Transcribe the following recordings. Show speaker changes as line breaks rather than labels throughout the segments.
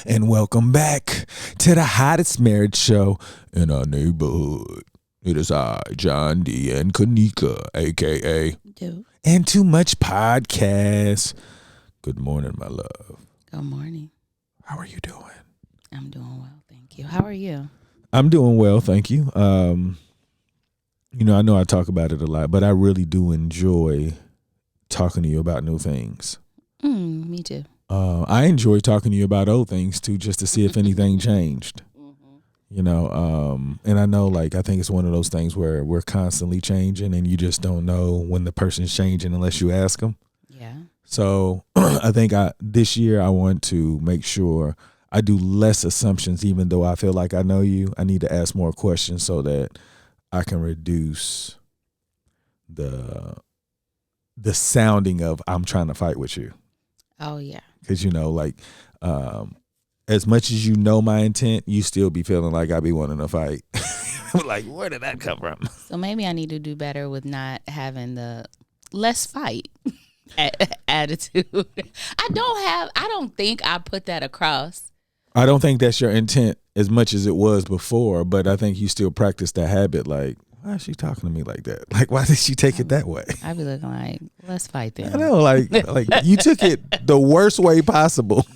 and welcome back to the hottest marriage show in our neighborhood. It is I, John D. and Kanika, a.k.a. And Too Much Podcast. Good morning, my love.
Good morning.
How are you doing?
I'm doing well, thank you. How are you?
I'm doing well, thank you. I know I talk about it a lot, but I really do enjoy talking to you about new things.
Me too.
I enjoy talking to you about old things too, just to see if anything changed. You know, and I know, I think it's one of those things where we're constantly changing, and you just don't know when the person's changing unless you ask them.
Yeah.
So I think this year I want to make sure I do less assumptions, even though I feel like I know you. I need to ask more questions so that I can reduce the sounding of I'm trying to fight with you.
Oh, yeah.
Because, as much as you know my intent, you still be feeling like I be wanting to fight. Like, where did that come from?
So maybe I need to do better with not having the let's fight attitude. I don't think I put that across.
I don't think that's your intent as much as it was before, but I think you still practice that habit. Like, why is she talking to me like that? Like, why did she take it that way?
I be looking like, let's fight then.
I know, like you took it the worst way possible.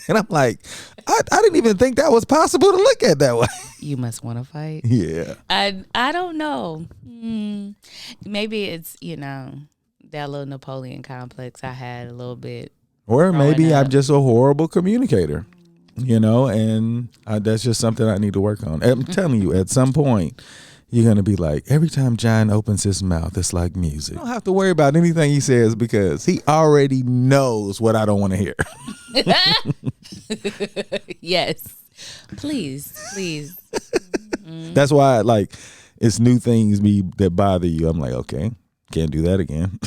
And I'm like, I didn't even think that was possible to look at that way.
You must want to fight.
Yeah.
I don't know. Maybe it's, that little Napoleon complex I had a little bit.
Or maybe
up.
I'm just a horrible communicator, and that's just something I need to work on. I'm telling you, at some point, you're going to be like, every time John opens his mouth, it's like music. I don't have to worry about anything he says because he already knows what I don't want to hear.
Yes. Please.
That's why, it's new things that bother you. I'm like, okay, can't do that again.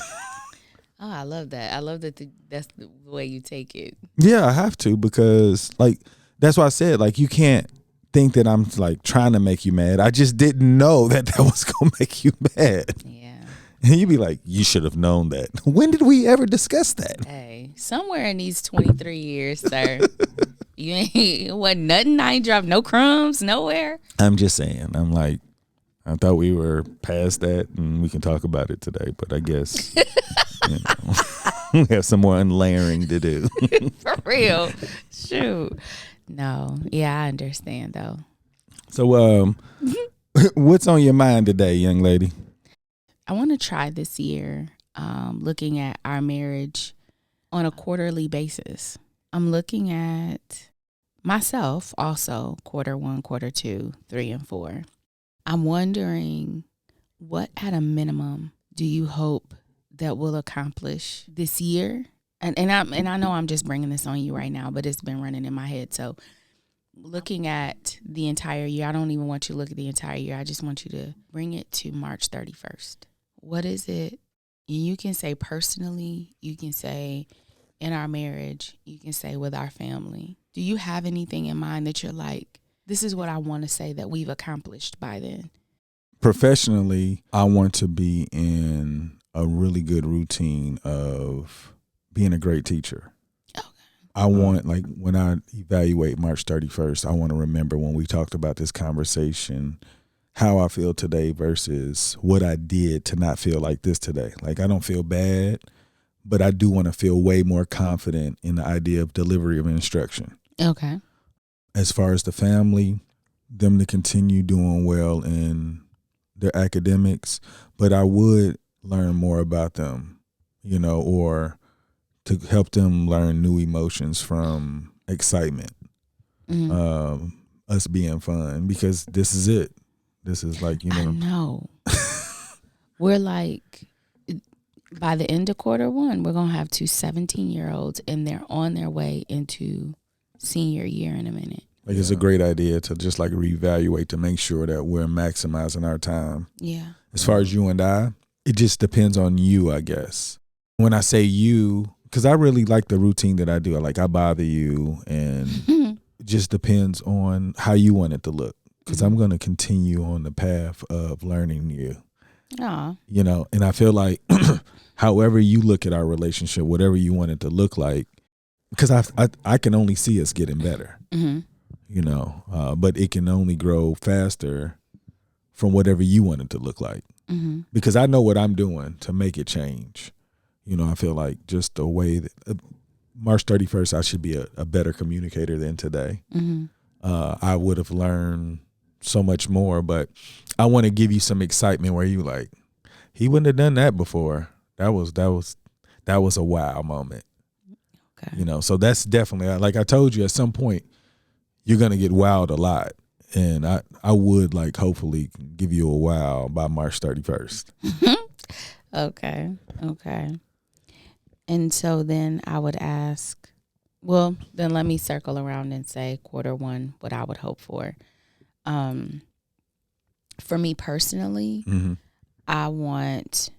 Oh, I love that. I love that that's the way you take it.
Yeah, I have to because, that's why I said, you can't think that I'm, trying to make you mad. I just didn't know that was going to make you mad.
Yeah.
And you'd be like, you should have known that. When did we ever discuss that?
Hey, somewhere in these 23 years, sir, you ain't, nothing. I ain't dropped no crumbs nowhere.
I'm just saying. I'm like, I thought we were past that and we can talk about it today, but I guess we have some more unlayering to do.
For real. Shoot. No. Yeah, I understand though.
So what's on your mind today, young lady?
I want to try this year looking at our marriage on a quarterly basis. I'm looking at myself also, quarter 1, quarter 2, 3, and 4. I'm wondering, what at a minimum do you hope that we'll accomplish this year? And I know I'm just bringing this on you right now, but it's been running in my head. So looking at the entire year, I don't even want you to look at the entire year. I just want you to bring it to March 31st. What is it? You can say personally, you can say in our marriage, you can say with our family. Do you have anything in mind that you're like, this is what I want to say that we've accomplished by then?
Professionally, I want to be in a really good routine of being a great teacher.
Okay.
I want, when I evaluate March 31st, I want to remember when we talked about this conversation, how I feel today versus what I did to not feel like this today. I don't feel bad, but I do want to feel way more confident in the idea of delivery of instruction.
Okay.
As far as the family, them to continue doing well in their academics, but I would learn more about them, or to help them learn new emotions from excitement, us being fun, because this is it. This is
I know. We're by the end of quarter 1, we're going to have 2 17-year-olds, and they're on their way into senior year in a minute.
It's a great idea to just reevaluate to make sure that we're maximizing our time.
Yeah.
As far as you and I, it just depends on you, I guess. When I say you, because I really like the routine that I do. I bother you, and it just depends on how you want it to look. Because I'm going to continue on the path of learning you.
Aw.
And I feel like however you look at our relationship, whatever you want it to look like, because I can only see us getting better, but it can only grow faster from whatever you want it to look like. Because I know what I'm doing to make it change. I feel like just the way that March 31st, I should be a better communicator than today. I would have learned so much more, but I want to give you some excitement where you like, he wouldn't have done that before. That was a wow moment. Okay. So that's definitely, like I told you, at some point you're gonna get wowed a lot, and I would like hopefully give you a wow by March 31st.
Okay. And so then I would ask, well, then let me circle around and say quarter one, what I would hope for. For me personally, I want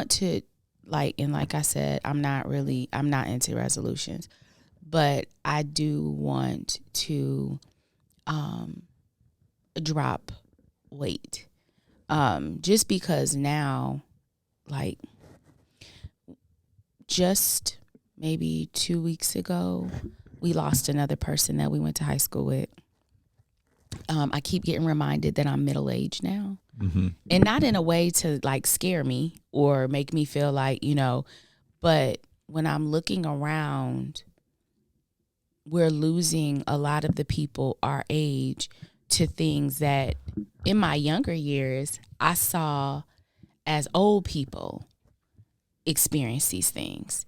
to, like I said, I'm not into resolutions, but I do want to drop weight. Just because now, like just maybe 2 weeks ago, we lost another person that we went to high school with. I keep getting reminded that I'm middle-aged now. And not in a way to like scare me or make me feel like, but when I'm looking around, we're losing a lot of the people our age to things that in my younger years I saw as old people experience these things.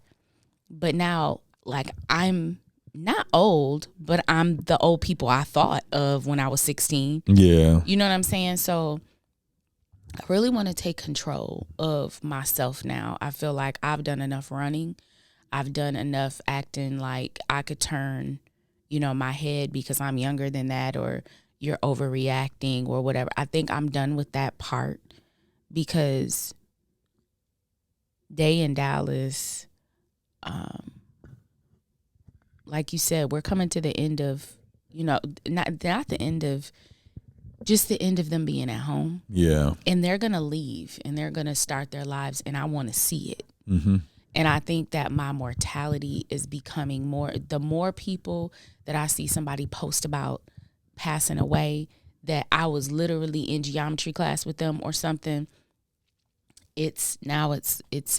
But now, like, I'm not old, but I'm the old people I thought of when I was 16.
Yeah.
You know what I'm saying? So I really want to take control of myself now. I feel like I've done enough running. I've done enough acting like I could turn, my head because I'm younger than that, or you're overreacting or whatever. I think I'm done with that part, because Day in Dallas, like you said, we're coming to the end of, not the end of, just the end of them being at home.
Yeah.
And they're going to leave and they're going to start their lives, and I want to see it. And I think that my mortality is becoming more, the more people that I see somebody post about passing away, that I was literally in geometry class with them or something, it's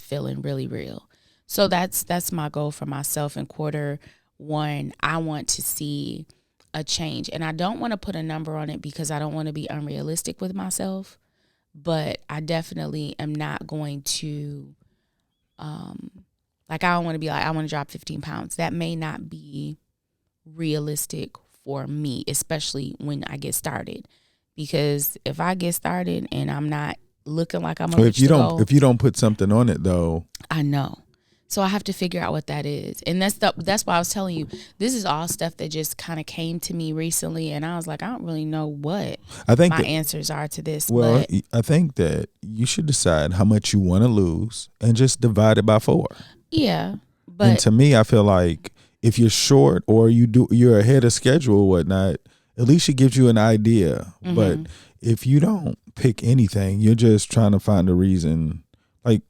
feeling really real. So that's my goal for myself in quarter one. I want to see a change, and I don't want to put a number on it because I don't want to be unrealistic with myself, but I definitely am not going to, I don't want to be like, I want to drop 15 pounds. That may not be realistic for me, especially when I get started, because if I get started and I'm not looking like I'm
if you don't put something on it though,
I know. So I have to figure out what that is. And that's why I was telling you, this is all stuff that just kind of came to me recently. And I was like, I don't really know what my answers are to this.
Well,
but
I think that you should decide how much you want to lose and just divide it by 4.
Yeah.
And to me, I feel like if you're short or you're ahead of schedule or whatnot, at least it gives you an idea. But if you don't pick anything, you're just trying to find a reason. Like,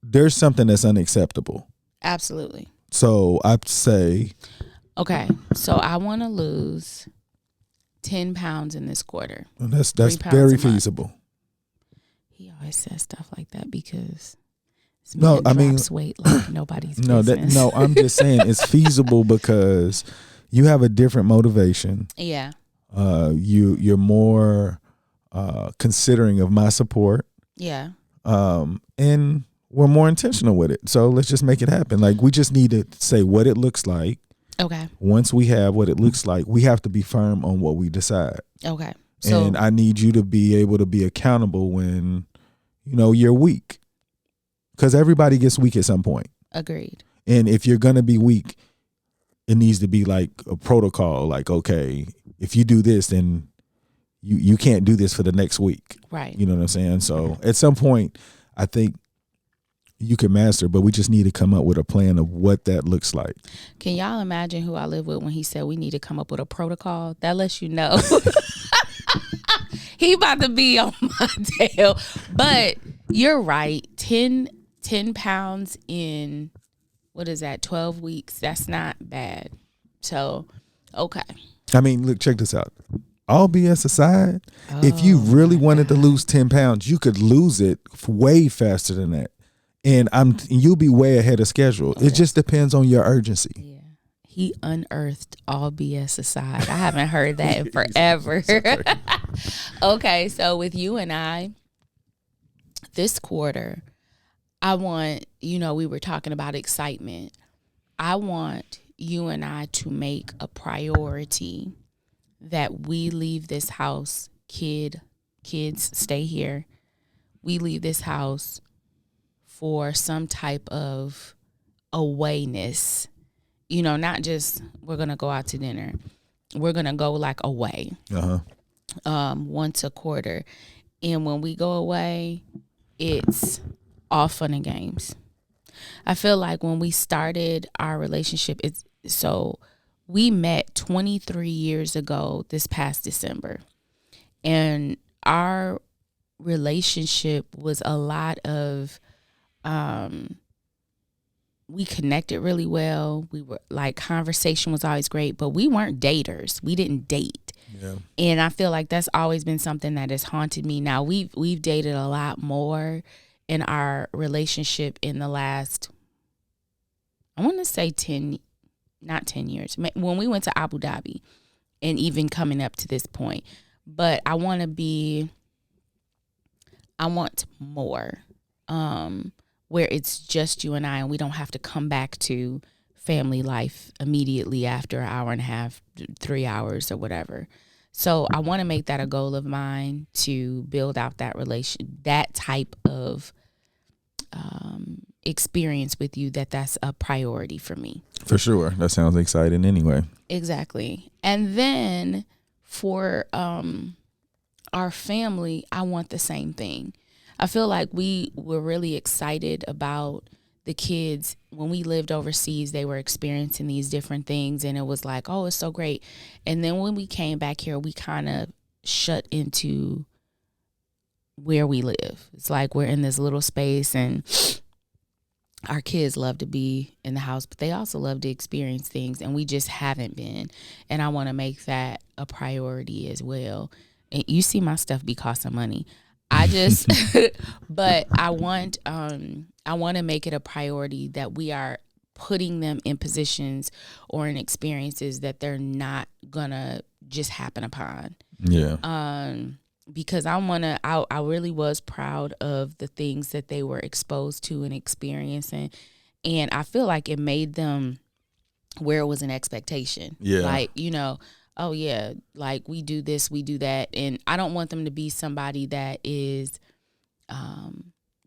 there's something that's unacceptable.
Absolutely.
So I'd say,
okay, so I want to lose 10 pounds in this quarter.
That's very feasible.
He always says stuff like that because drops weight like nobody's business.
I'm just saying it's feasible because you have a different motivation.
Yeah.
You're more considering of my support.
Yeah.
And we're more intentional with it. So let's just make it happen. Like, we just need to say what it looks like.
Okay.
Once we have what it looks like, we have to be firm on what we decide.
Okay.
And I need you to be able to be accountable when, you're weak. Because everybody gets weak at some point.
Agreed.
And if you're going to be weak, it needs to be like a protocol. Like, okay, if you do this, then you can't do this for the next week.
Right.
You know what I'm saying? So at some point, I think you can master, but we just need to come up with a plan of what that looks like.
Can y'all imagine who I live with when he said we need to come up with a protocol? That lets you know. He about to be on my tail. But you're right. 10 pounds in what is that, 12 weeks? That's not bad. So, okay.
I mean, look, check this out. All BS aside, if you
Oh
really
my
wanted to
God.
lose 10 pounds, you could lose it way faster than that. And you'll be way ahead of schedule.
Oh,
It just depends on your urgency.
yeah. He unearthed all BS aside. I haven't heard that in forever. Okay, so with you and I, this quarter, I want, we were talking about excitement. I want you and I to make a priority that we leave this house, kids stay here. We leave this house for some type of awayness. Not just we're going to go out to dinner. We're going to go like away. Once a quarter. And when we go away, it's all fun and games. I feel like when we started our relationship, we met 23 years ago this past December. And our relationship was a lot of, we connected really well. We were like, conversation was always great, but we weren't daters. We didn't date.
Yeah.
And I feel like that's always been something that has haunted me. Now we've dated a lot more in our relationship in the last, I want to say not 10 years, when we went to Abu Dhabi and even coming up to this point. But I want more, where it's just you and I, and we don't have to come back to family life immediately after an hour and a half, 3 hours or whatever. So I want to make that a goal of mine, to build out that type of experience with you, that's a priority for me.
For sure. That sounds exciting anyway.
Exactly. And then for our family, I want the same thing. I feel like we were really excited about the kids. When we lived overseas, they were experiencing these different things, and it was like, oh, it's so great. And then when we came back here, we kind of shut into where we live. It's like we're in this little space, and our kids love to be in the house, but they also love to experience things, and we just haven't been. And I want to make that a priority as well. And you see my stuff be costing money. I just, but I want to make it a priority that we are putting them in positions or in experiences that they're not gonna just happen upon.
Yeah.
Because I really was proud of the things that they were exposed to and experiencing. And I feel like it made them where it was an expectation.
Yeah.
Like, oh yeah, like we do this, we do that. And I don't want them to be somebody that is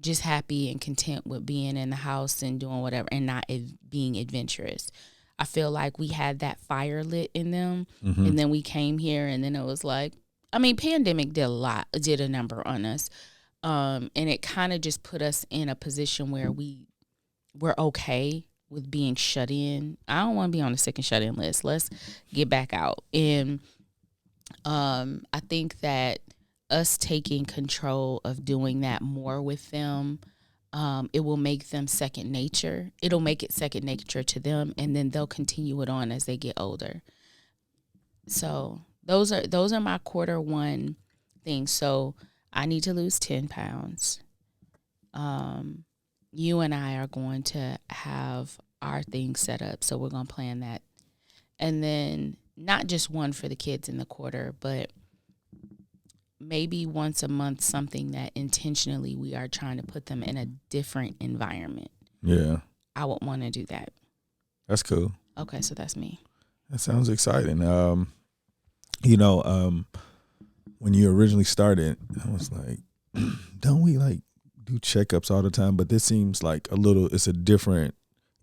just happy and content with being in the house and doing whatever and not being adventurous. I feel like we had that fire lit in them. Mm-hmm. And then we came here, and then it was like, pandemic did a number on us. And it kind of just put us in a position where we're okay with being shut in. I don't want to be on the sick and shut in list. Let's get back out. And I think that us taking control of doing that more with them, it will make them second nature. It'll make it second nature to them, and then they'll continue it on as they get older. So those are my quarter one things. So I need to lose 10 pounds. You and I are going to have our things set up. So we're going to plan that. And then not just one for the kids in the quarter, but maybe once a month, something that intentionally we are trying to put them in a different environment.
Yeah.
I would want to do that.
That's cool.
Okay, so that's me.
That sounds exciting. When you originally started, I was like, don't we like do checkups all the time? But this seems like it's a different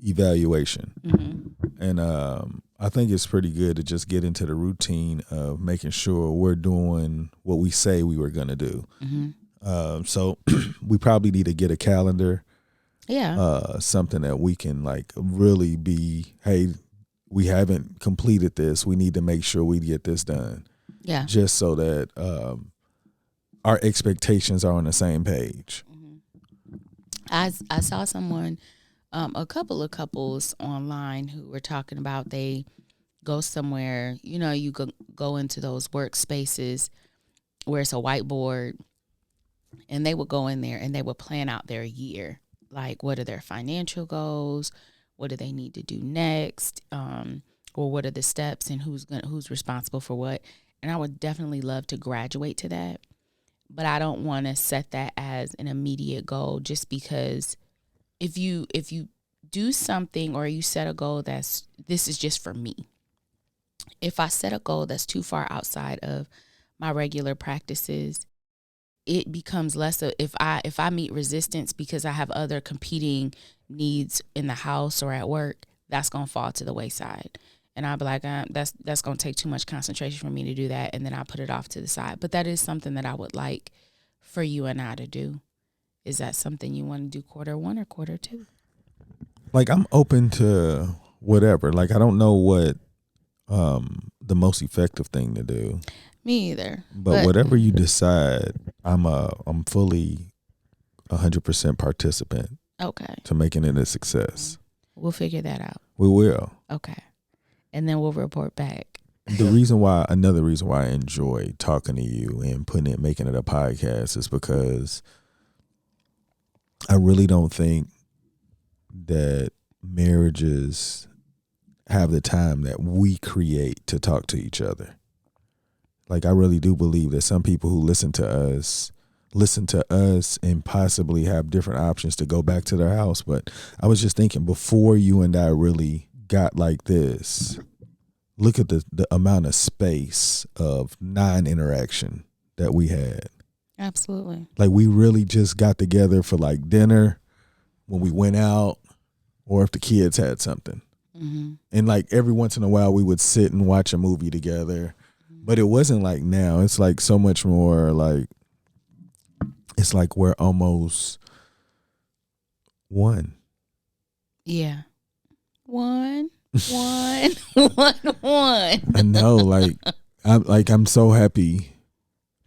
evaluation. Mm-hmm. And I think it's pretty good to just get into the routine of making sure we're doing what we say we were going to do. Mm-hmm. So we probably need to get a calendar. Yeah. Something that we can like really be, hey, we haven't completed this. We need to make sure we get this done. Yeah. Just so that our expectations are on the same page.
Mm-hmm. I saw someone a couple of couples online who were talking about they go somewhere, you go into those workspaces where it's a whiteboard, and they would go in there and they would plan out their year. Like, what are their financial goals? What do they need to do next? Or what are the steps, and who's responsible for what? And I would definitely love to graduate to that, but I don't want to set that as an immediate goal, just because if you do something, or you set a goal this is just for me. If I set a goal that's too far outside of my regular practices, it becomes less of, if I meet resistance because I have other competing needs in the house or at work, that's gonna fall to the wayside, and I'll be like, that's gonna take too much concentration for me to do that, and then I put it off to the side. But that is something that I would like for you and I to do. Is that something you want to do quarter 1 or quarter 2?
Like, I'm open to whatever. Like, I don't know what the most effective thing to do.
Me either.
But whatever you decide, I'm fully 100% participant.
Okay.
To making it a success.
We'll figure that out.
We will.
Okay. And then we'll report back.
Another reason why I enjoy talking to you and making it a podcast is because I really don't think that marriages have the time that we create to talk to each other. Like, I really do believe that some people who listen to us and possibly have different options to go back to their house. But I was just thinking, before you and I really got like this, look at the amount of space of non-interaction that we had.
Absolutely.
Like, we really just got together for like dinner, when we went out, or if the kids had something.
Mm-hmm.
And like every once in a while we would sit and watch a movie together. Mm-hmm. But it wasn't like now. It's like so much more like, it's like we're almost one.
Yeah. One. I
know, I'm so happy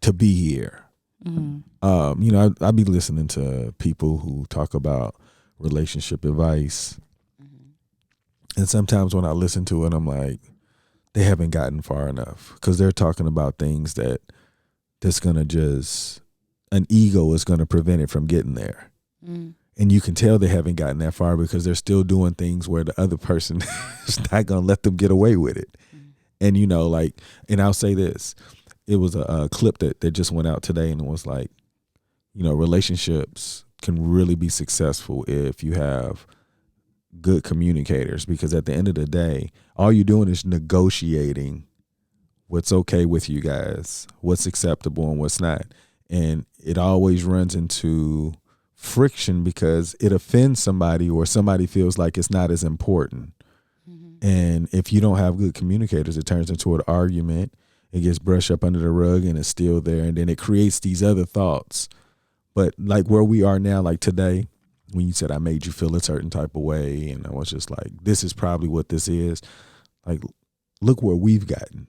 to be here. Mm-hmm. I be listening to people who talk about relationship advice. Mm-hmm. And sometimes when I listen to it, I'm like, they haven't gotten far enough, because they're talking about things that's going to just, an ego is going to prevent it from getting there. Mm. And you can tell they haven't gotten that far because they're still doing things where the other person is not going to let them get away with it. Mm. And, and I'll say this, it was a clip that just went out today, and it was like, relationships can really be successful if you have good communicators, because at the end of the day, all you're doing is negotiating what's okay with you guys, what's acceptable and what's not. And it always runs into friction because it offends somebody, or somebody feels like it's not as important. Mm-hmm. And if you don't have good communicators, it turns into an argument. It gets brushed up under the rug and it's still there. And then it creates these other thoughts. But like where we are now, like today, when you said I made you feel a certain type of way, and I was just like, this is probably what this is. Like, look where we've gotten.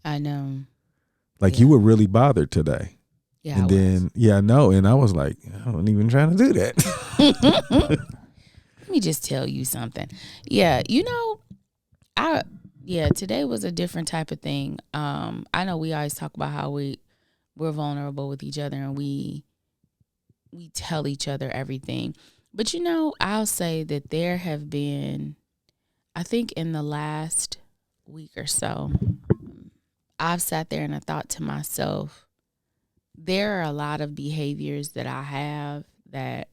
I know.
Like, you were really bothered today.
Yeah.
And then, I know. And I was like, I wasn't even trying to do that.
Let me just tell you something. Yeah. Today was a different type of thing. I know we always talk about how we're vulnerable with each other, and we tell each other everything. But, I'll say that there have been, I think in the last week or so, I've sat there and I thought to myself, there are a lot of behaviors that I have that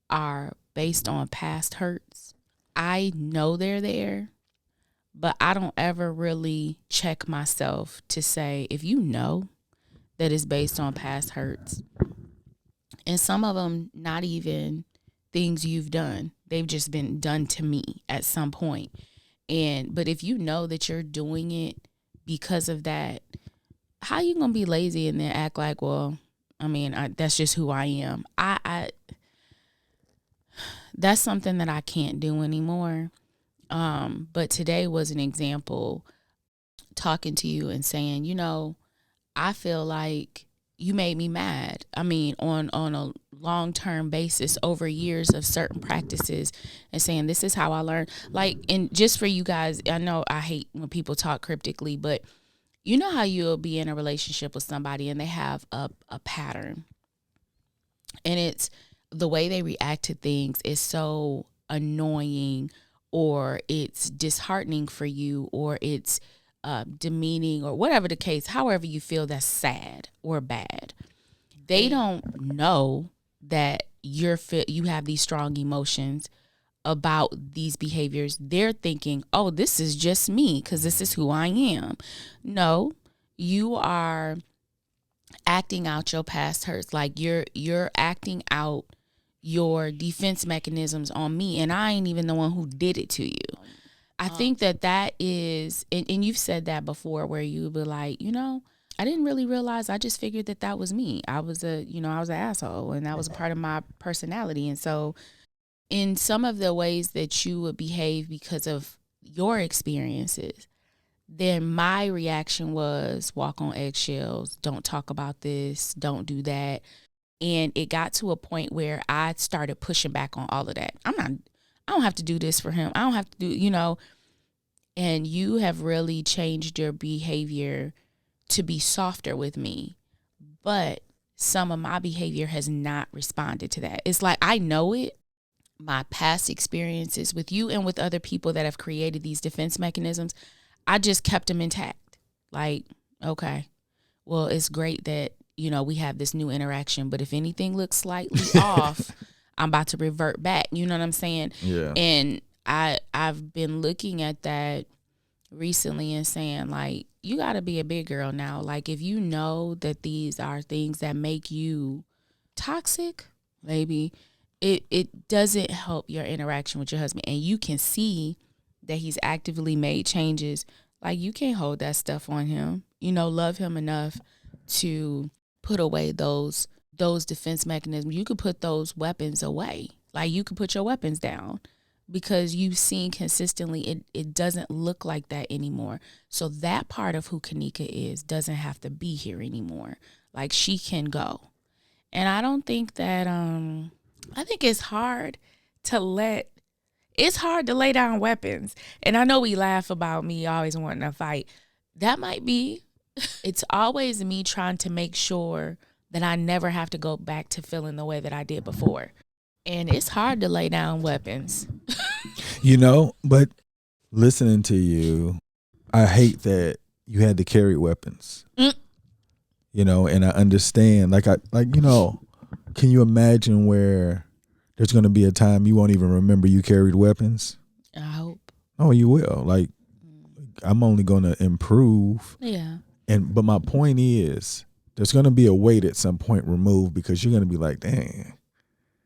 are based on past hurts. I know they're there, but I don't ever really check myself to say, if you know that it's based on past hurts, and some of them not even things you've done, they've just been done to me at some point. But if you know that you're doing it because of that, how you gonna be lazy and then act like, well, that's just who I am. That's something that I can't do anymore. But today was an example, talking to you and saying, I feel like, you made me mad. I mean, on a long-term basis over years of certain practices, and saying this is how I learned. Like, and just for you guys, I know I hate when people talk cryptically, but you know how you'll be in a relationship with somebody and they have a pattern, and it's the way they react to things is so annoying, or it's disheartening for you, or it's demeaning, or whatever the case, however you feel that's sad or bad. They don't know that you have these strong emotions about these behaviors. They're thinking, oh, this is just me because this is who I am. No, you are acting out your past hurts. Like you're acting out your defense mechanisms on me, and I ain't even the one who did it to you. I think that is, and you've said that before, where you be like, I didn't really realize. I just figured that was me. I was an asshole, and that was a part of my personality. And so, in some of the ways that you would behave because of your experiences, then my reaction was walk on eggshells. Don't talk about this. Don't do that. And it got to a point where I started pushing back on all of that. I don't have to do this for him. I don't have to do, and you have really changed your behavior to be softer with me. But some of my behavior has not responded to that. It's like, I know it. My past experiences with you and with other people that have created these defense mechanisms, I just kept them intact. Like, okay, well, it's great that, we have this new interaction, but if anything looks slightly off, I'm about to revert back. You know what I'm saying?
Yeah.
And I've been looking at that recently and saying, like, you got to be a big girl now. Like, if you know that these are things that make you toxic, maybe it doesn't help your interaction with your husband, and you can see that he's actively made changes. Like, you can't hold that stuff on him. Love him enough to put away those defense mechanisms. You could put those weapons away. Like, you could put your weapons down, because you've seen consistently it doesn't look like that anymore. So that part of who Kanika is doesn't have to be here anymore. Like, she can go. And I don't think that I think it's hard to lay down weapons. And I know we laugh about me always wanting to fight. That might be. It's always me trying to make sure that I never have to go back to feeling the way that I did before. And it's hard to lay down weapons.
But listening to you, I hate that you had to carry weapons. And I understand. Can you imagine where there's going to be a time you won't even remember you carried weapons?
I hope.
Oh, you will. Like, I'm only going to improve.
Yeah.
But my point is, there's going to be a weight at some point removed, because you're going to be like, dang,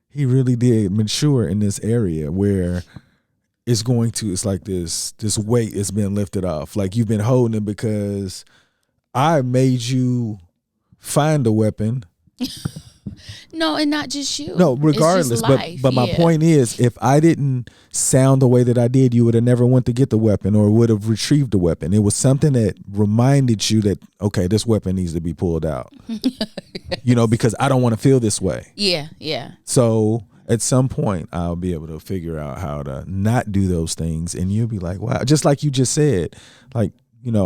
he really did mature in this area where it's like this weight is being lifted off. Like, you've been holding it because I made you find a weapon.
No, and not just you.
No, regardless. But my point is, if I didn't sound the way that I did, you would have never went to get the weapon or would have retrieved the weapon. It was something that reminded you that, okay, this weapon needs to be pulled out. Because I don't want to feel this way.
Yeah, yeah.
So at some point, I'll be able to figure out how to not do those things, and you'll be like, wow. Just like you just said, like,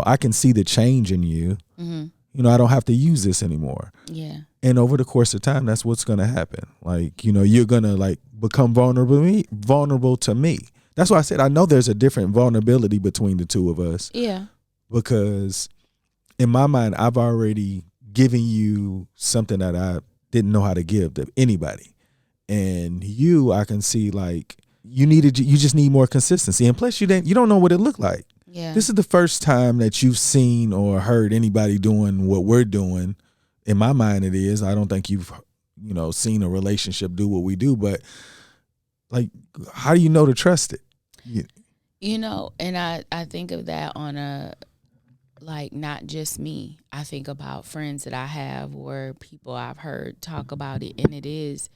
I can see the change in you. Mm-hmm. I don't have to use this anymore.
Yeah.
And over the course of time, that's what's going to happen. Like, you're going to like become vulnerable to me. That's why I said, I know there's a different vulnerability between the two of us.
Yeah.
Because in my mind, I've already given you something that I didn't know how to give to anybody. And I can see like you just need more consistency. And plus you don't know what it looked like.
Yeah.
This is the first time that you've seen or heard anybody doing what we're doing. In my mind, it is. I don't think you've, seen a relationship do what we do. But like, how do you know to trust it?
And I think of that on a, like, not just me. I think about friends that I have or people I've heard talk about it. And it is,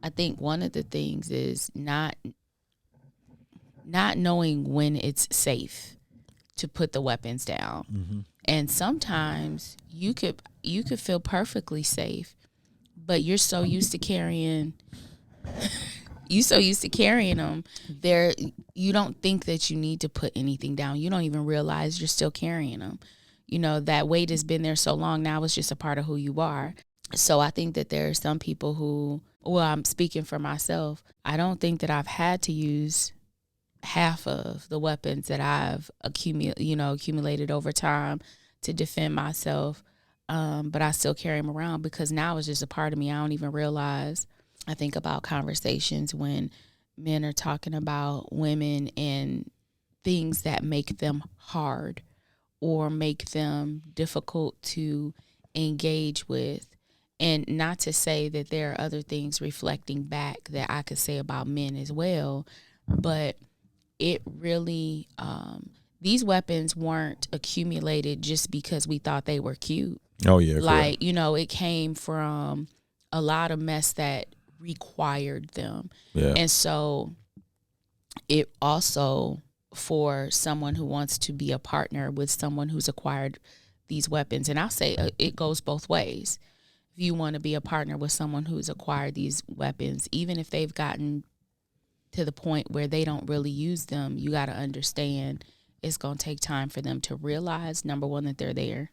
I think one of the things is not knowing when it's safe to put the weapons down.
Mm-hmm.
And sometimes you could feel perfectly safe, but you're so used to carrying them there, you don't think that you need to put anything down. You don't even realize you're still carrying them. You know, that weight has been there so long, now it's just a part of who you are. So I think that there are some people who, well, I'm speaking for myself, I don't think that I've had to use half of the weapons that I've accumulated over time to defend myself. But I still carry them around because now it's just a part of me. I don't even realize. I think about conversations when men are talking about women and things that make them hard or make them difficult to engage with. And not to say that there are other things reflecting back that I could say about men as well, but it really, these weapons weren't accumulated just because we thought they were cute.
Oh, yeah.
Like,
correct.
it came from a lot of mess that required them.
Yeah.
And so it also, for someone who wants to be a partner with someone who's acquired these weapons, and I'll say it goes both ways. If you want to be a partner with someone who's acquired these weapons, even if they've gotten to the point where they don't really use them, you got to understand it's going to take time for them to realize, number one, that they're there.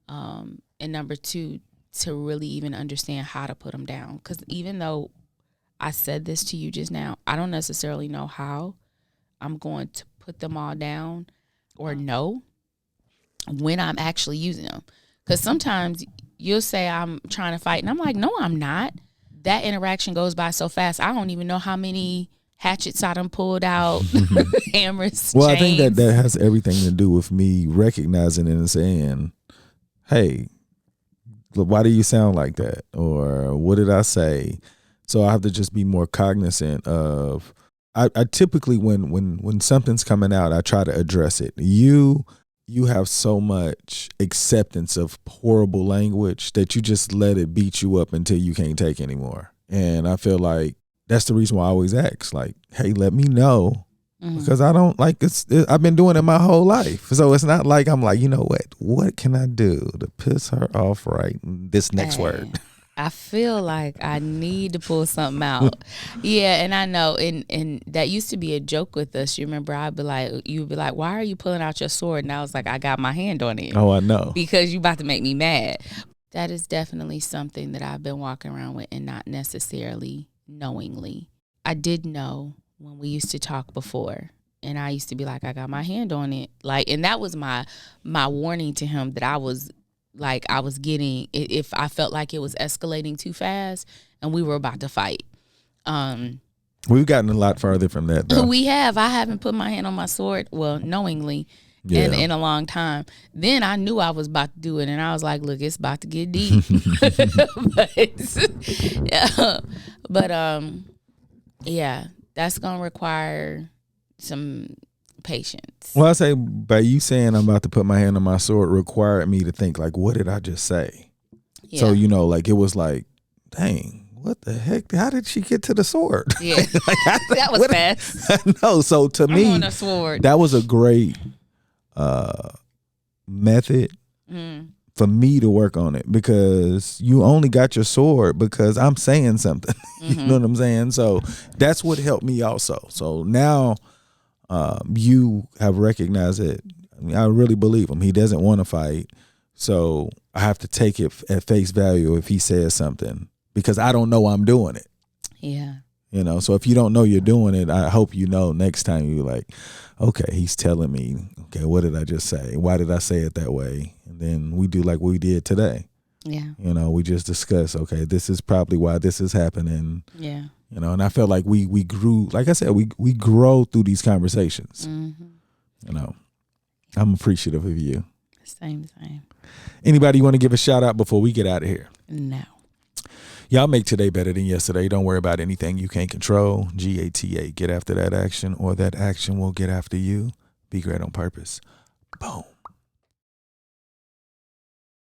And number two, to really even understand how to put them down. Because even though I said this to you just now, I don't necessarily know how I'm going to put them all down or know when I'm actually using them. Because sometimes you'll say I'm trying to fight, and I'm like, no, I'm not. That interaction goes by so fast, I don't even know how many hatchets I done pulled out, hammers,
Well,
chains.
I think that has everything to do with me recognizing it and saying, hey, why do you sound like that? Or what did I say? So I have to just be more cognizant of, I typically, when something's coming out, I try to address it. You have so much acceptance of horrible language that you just let it beat you up until you can't take anymore. And I feel like that's the reason why I always ask, like, hey, let me know. Because I don't like I've been doing it my whole life. So it's not like I'm like, you know what can I do to piss her off right this next word?
I feel like I need to pull something out. Yeah, and I know, and that used to be a joke with us. You remember, you'd be like, why are you pulling out your sword? And I was like, I got my hand on it.
Oh, I know.
Because you about to make me mad. That is definitely something that I've been walking around with and not necessarily knowingly. I did know when we used to talk before, and I used to be like, I got my hand on it. Like, and that was my warning to him that I was getting, if I felt like it was escalating too fast and we were about to fight.
We've gotten a lot further from that, though.
We have. I haven't put my hand on my sword, well, knowingly, in a long time. Then I knew I was about to do it, and I was like, look, it's about to get deep. Yeah, that's going to require some patience.
Well, I say by you saying I'm about to put my hand on my sword required me to think, like, what did I just say? Yeah. So, like, it was like, dang, what the heck? How did she get to the sword?
Yeah, that was fast.
No, so to me,
on a sword.
That was a great method for me to work on it, because you only got your sword because I'm saying something. You know what I'm saying? So that's what helped me also. So now you have recognized it. I mean, I really believe him. He doesn't want to fight. So I have to take it at face value if he says something, because I don't know I'm doing it.
Yeah.
So if you don't know you're doing it, I hope you know next time you're like, okay, he's telling me, okay, what did I just say? Why did I say it that way? And then we do like we did today.
Yeah.
We just discuss, okay, this is probably why this is happening.
Yeah.
And I felt like we grew, like I said, we grow through these conversations. I'm appreciative of you.
Same.
Anybody you want to give a shout out before we get out of here?
No.
Y'all make today better than yesterday. Don't worry about anything you can't control. GATA. Get after that action, or that action will get after you. Be great on purpose. Boom.